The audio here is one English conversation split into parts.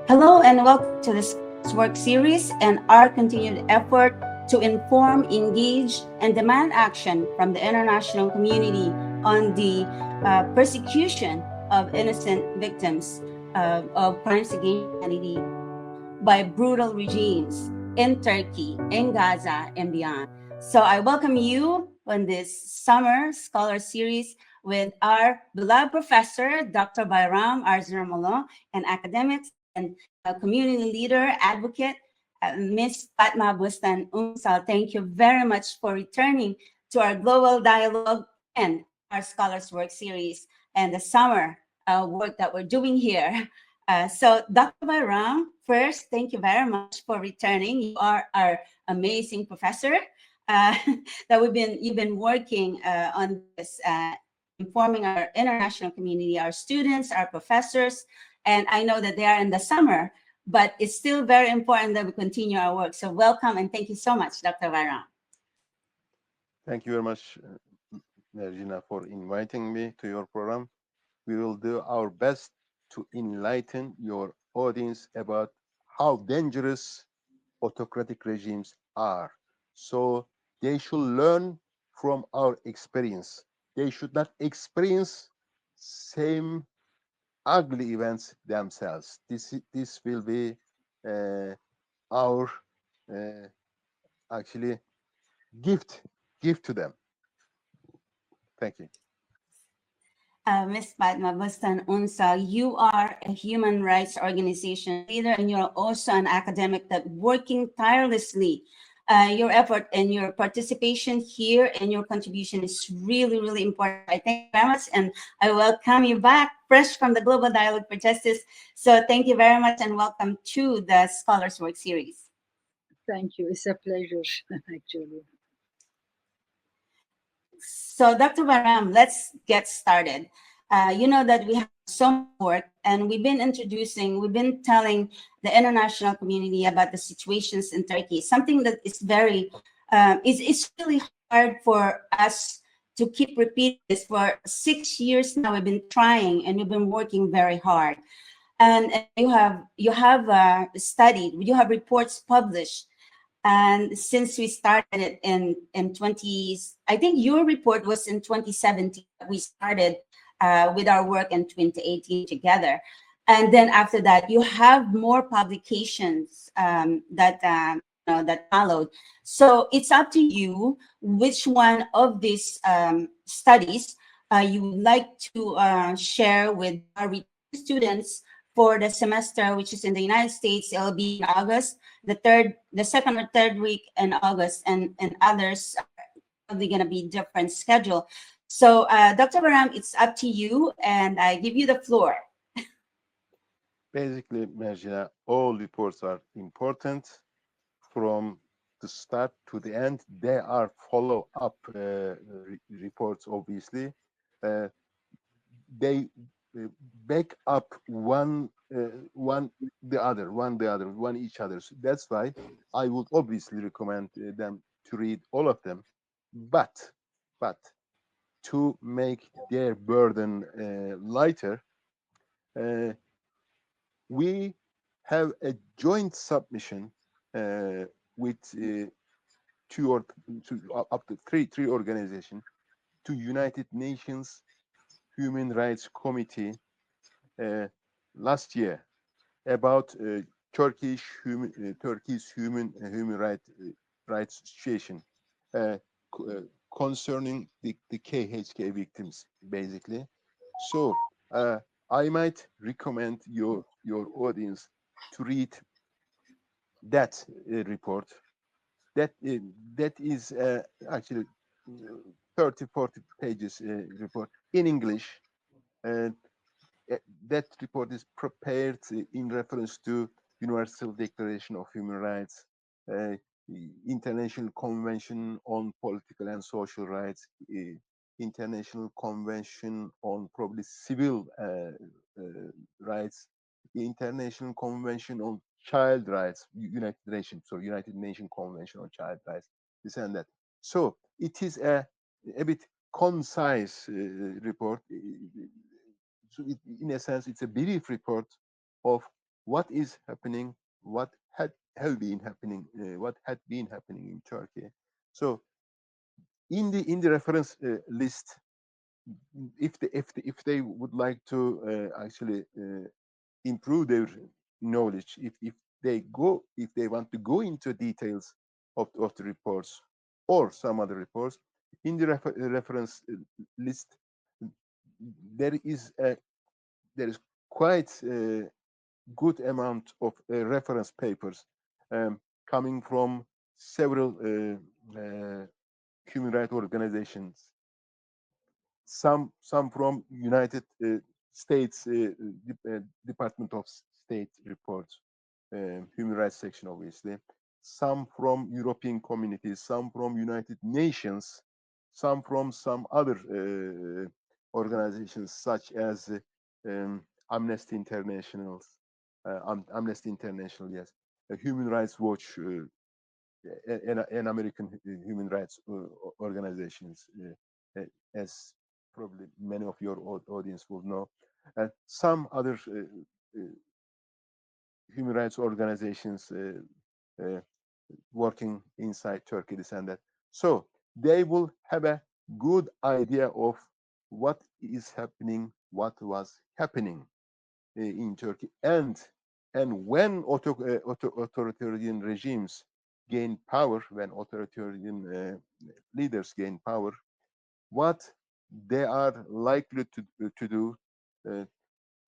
Hello and welcome to this work series and our continued effort to inform, engage, and demand action from the international community on the persecution of innocent victims of crimes against humanity by brutal regimes in Turkey, in Gaza, and beyond. So I welcome you on this summer scholar series with our beloved professor, Dr. Bayram Erzurumoğlu, and academics and community leader, advocate, Ms. Fatma Bostan Ünsal. Thank you very much for returning to our global dialogue and our Scholars Work series and the summer work that we're doing here. So, Dr. Bayram, first, thank you very much for returning. You are our amazing professor uh, that you've been working on this, informing our international community, our students, our professors, and I know that they are in the summer, but it's still very important that we continue our work. So, welcome and thank you so much, Dr. Bayram. Thank you very much, Merjina, for inviting me to your program. We will do our best to enlighten your audience about how dangerous autocratic regimes are. So they should learn from our experience. They should not experience same ugly events themselves. This will be uh, our uh, actually gift to them. Thank you. Ms. Fatma Bostan Ünsal, you are a human rights organization leader and you're also an academic that working tirelessly. Your effort and your participation here and your contribution is really, really important. I thank you very much and I welcome you back fresh from the Global Dialogue for Justice. So thank you very much and welcome to the Scholars Work series. Thank you. It's a pleasure, actually. So, Dr. Baram, let's get started. You know that we have so much work, and we've been telling the international community about the situations in Turkey. Something that is it's really hard for us to keep repeating this. For 6 years now, we've been trying and we've been working very hard. And you have reports published, and since we started it in 20s, I think your report was in 2017. We started with our work in 2018 together. And then after that, you have more publications that followed. So it's up to you which one of these studies you would like to share with our students for the semester, which is in the United States. It'll be in August, the second or third week in August, and others are probably going to be different schedule. So, Dr. Baram, it's up to you, and I give you the floor. Basically, Merjina, all reports are important from the start to the end. They are follow-up reports, obviously. Uh, they back up one each other. So that's why I would obviously recommend them to read all of them. But to make their burden lighter, uh, we have a joint submission with two or up to three organizations to United Nations Human Rights Committee uh, last year about Turkey's rights situation uh, concerning the KHK victims, basically. So I might recommend your audience to read that report. That that is actually 30, 40 pages report in English. Uh, that report is prepared in reference to Universal Declaration of Human Rights, uh, International Convention on Political and Social Rights, International Convention on probably Civil Rights, International Convention on Child Rights, United Nations Convention on Child Rights, this and that. So it is a bit concise report. So in a sense, it's a brief report of what is happening, what had been happening, what had been happening in Turkey. So in the reference list, if they would like to actually improve their knowledge, if they want to go into details of the reports or some other reports, in the reference list there is quite a good amount of reference papers coming from several human rights organizations, some from United States Department of State reports, human rights section, obviously, some from European communities, some from United Nations, some from some other organizations such as Amnesty International, Amnesty International, yes, Human Rights Watch, an American human rights organizations, as probably many of your audience will know, and some other human rights organizations working inside Turkey, this and that. So they will have a good idea of what is happening, what was happening in Turkey, and when authoritarian regimes gain power, when authoritarian leaders gain power, what they are likely to do.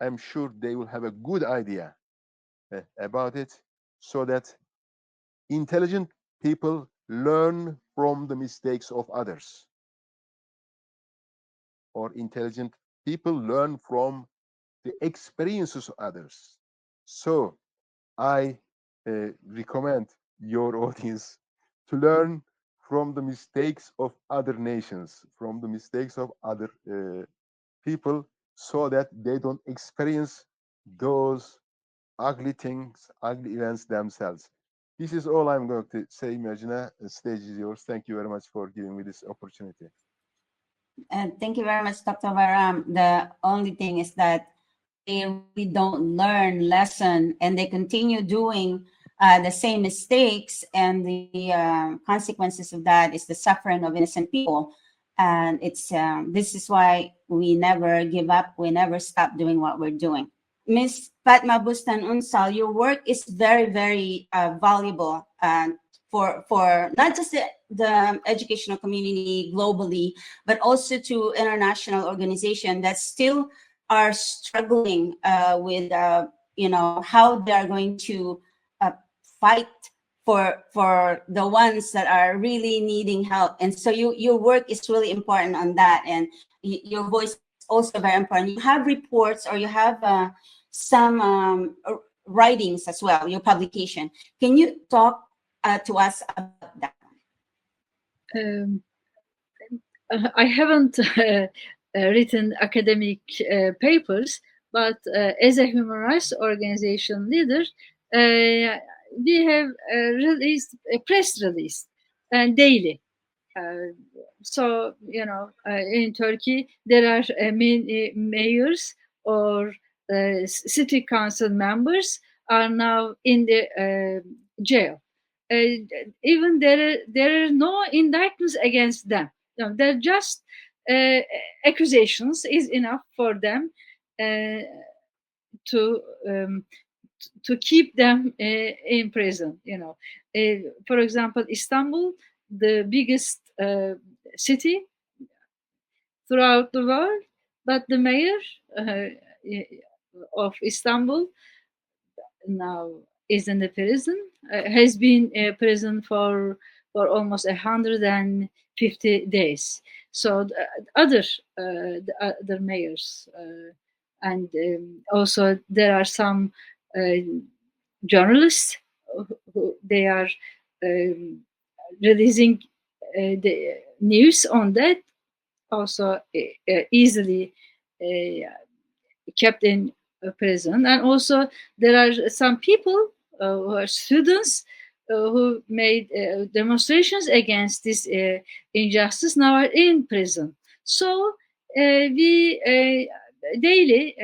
I'm sure they will have a good idea about it, so that intelligent people learn from the mistakes of others, or intelligent people learn from the experiences of others. So I recommend your audience to learn from the mistakes of other nations, from the mistakes of other people, so that they don't experience those ugly things, ugly events themselves. This is all I'm going to say, Merjina. The stage is yours. Thank you very much for giving me this opportunity. And thank you very much, Dr. Bayram. The only thing is that they really don't learn lesson, and they continue doing the same mistakes, and the consequences of that is the suffering of innocent people. And it's this is why we never give up, we never stop doing what we're doing. Miss Fatma Bostan Ünsal, your work is very, very valuable, for not just the educational community globally, but also to international organizations that still are struggling with how they are going to uh, fight for the ones that are really needing help. And so your work is really important on that, and your voice is also very important. You have reports, or you have some writings as well, your publication. Can you talk to us about that? Um, I haven't written academic papers, but as a human rights organization leader, we have released a press release daily. So, in Turkey, there are many mayors or city council members are now in the jail. Even there are no indictments against them. They're just accusations is enough for them to keep them in prison. For example, Istanbul, the biggest city throughout the world, but the mayor of Istanbul now is in the prison, has been prison for almost 150 days. So the other mayors, and also there are some journalists who they are releasing the news on that, also easily kept in prison. And also there are some people who are students who made demonstrations against this injustice, now are in prison. So we daily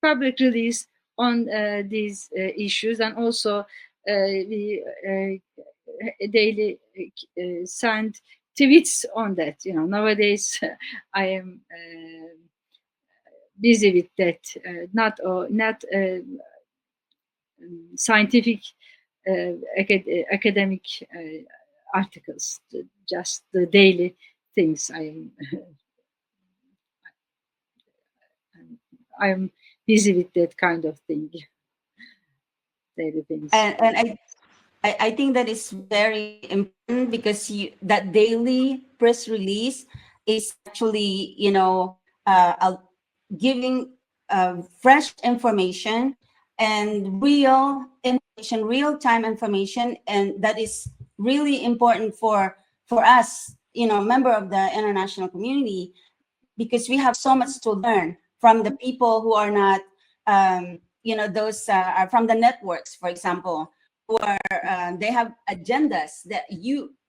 public release on these issues, and also we daily send tweets on that. Nowadays I am busy with that, not scientific academic articles, just the daily things. I'm busy with that kind of thing, daily things. And I think that is very important, because that daily press release is actually, giving fresh information and real time information, and that is really important for us, member of the international community, because we have so much to learn from the people who are not, those are from the networks, for example, who are they have agendas that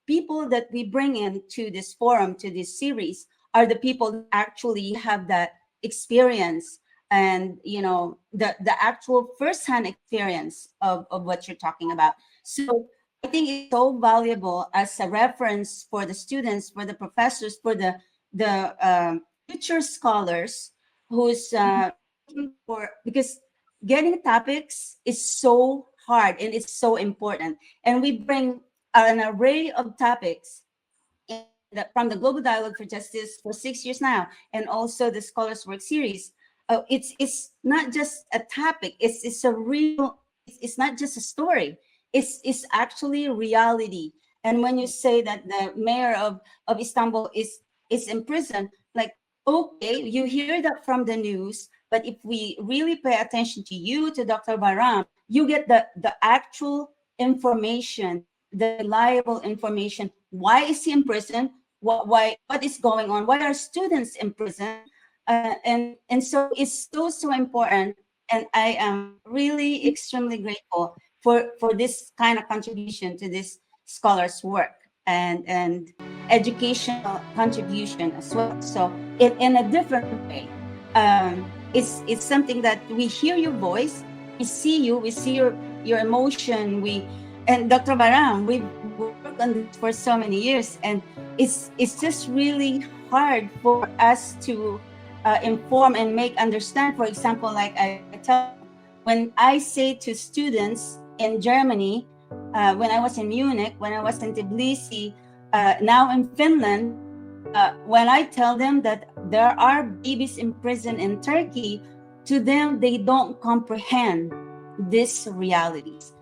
people that we bring into this forum, to this series, are the people that actually have that experience, and the actual firsthand experience of what you're talking about. So I think it's so valuable as a reference for the students, for the professors, for the future scholars who's looking for, because getting topics is so hard and it's so important, and we bring an array of topics from the Global Dialogue for Justice for 6 years now, and also the Scholars Work Series. It's not just a topic, it's a real, it's not just a story, it's actually reality. And when you say that the mayor of Istanbul is in prison, like, okay, you hear that from the news, but if we really pay attention to you, to Dr. Bayram, you get the actual information, the reliable information. Why is he in prison? What is going on? Why are students in prison? And so it's so important. And I am really extremely grateful for this kind of contribution to this scholars' work and educational contribution as well. So in a different way, it's something that we hear your voice, we see your emotion. And Dr. Baram, we've worked on this for so many years, and it's just really hard for us to inform and make understand. For example, like I tell, when I say to students in Germany, when I was in Munich, when I was in Tbilisi, now in Finland, when I tell them that there are babies in prison in Turkey, to them, they don't comprehend these realities.